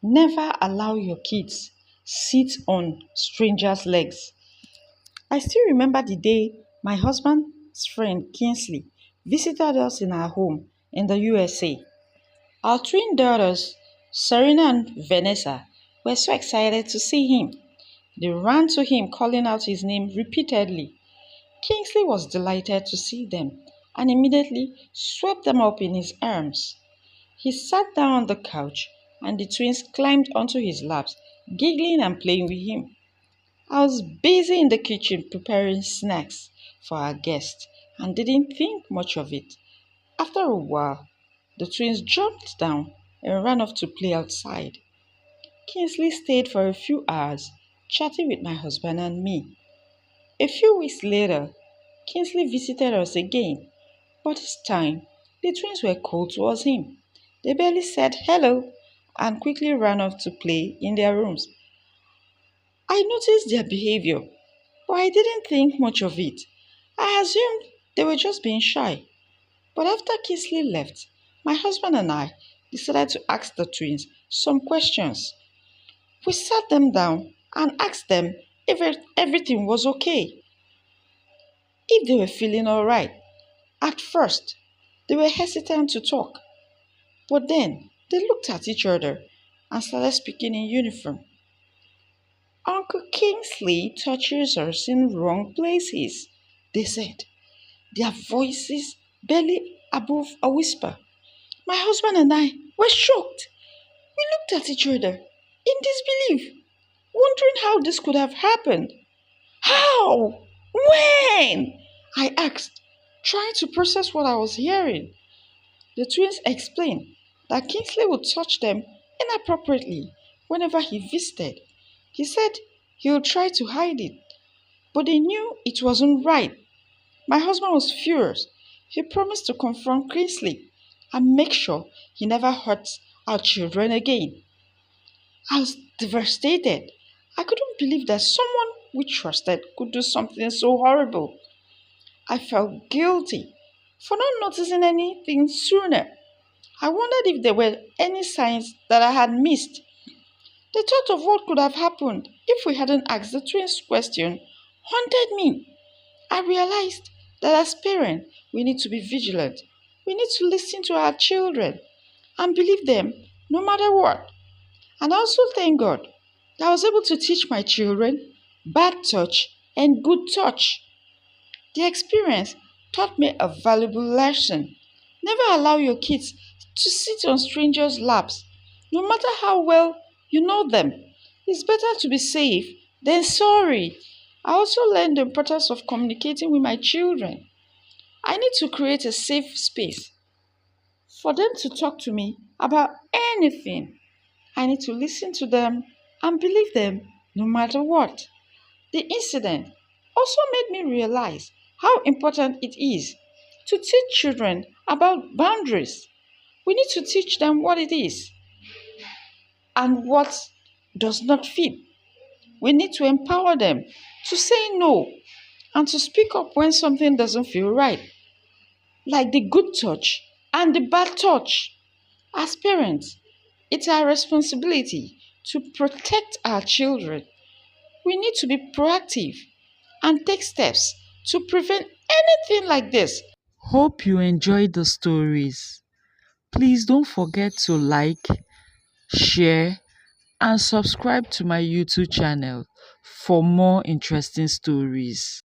Never allow your kids sit on strangers' legs. I still remember the day my husband's friend Kingsley visited us in our home in the USA. Our twin daughters, Serena and Vanessa, were so excited to see him. They ran to him, calling out his name repeatedly. Kingsley was delighted to see them and immediately swept them up in his arms. He sat down on the couch and the twins climbed onto his laps, giggling and playing with him. I was busy in the kitchen preparing snacks for our guests and didn't think much of it. After a while, the twins jumped down and ran off to play outside. Kingsley stayed for a few hours, chatting with my husband and me. A few weeks later, Kingsley visited us again, but this time the twins were cold towards him. They barely said hello and quickly ran off to play in their rooms. I noticed their behavior, but I didn't think much of it. I assumed they were just being shy. But after Kingsley left, my husband and I decided to ask the twins some questions. We sat them down and asked them if everything was okay, if they were feeling alright. At first, they were hesitant to talk, but then they looked at each other and started speaking in uniform. Uncle Kingsley touches us in wrong places, they said, their voices barely above a whisper. My husband and I were shocked. We looked at each other in disbelief, wondering how this could have happened. How? When? I asked, trying to process what I was hearing. The twins explained that Kingsley would touch them inappropriately whenever he visited. He said he would try to hide it, but they knew it wasn't right. My husband was furious. He promised to confront Kingsley and make sure he never hurts our children again. I was devastated. I couldn't believe that someone we trusted could do something so horrible. I felt guilty for not noticing anything sooner. I wondered if there were any signs that I had missed. The thought of what could have happened if we hadn't asked the twins question haunted me. I realized that as parents, we need to be vigilant. We need to listen to our children and believe them no matter what. And I also thank God that I was able to teach my children bad touch and good touch. The experience taught me a valuable lesson. Never allow your kids to sit on strangers' laps, no matter how well you know them. It's better to be safe than sorry. I also learned the importance of communicating with my children. I need to create a safe space for them to talk to me about anything. I need to listen to them and believe them no matter what. The incident also made me realize how important it is to teach children about boundaries. We need to teach them what it is and what does not fit. We need to empower them to say no and to speak up when something doesn't feel right, like the good touch and the bad touch. As parents, it's our responsibility to protect our children. We need to be proactive and take steps to prevent anything like this. Hope you enjoyed the stories. Please don't forget to like, share, and subscribe to my YouTube channel for more interesting stories.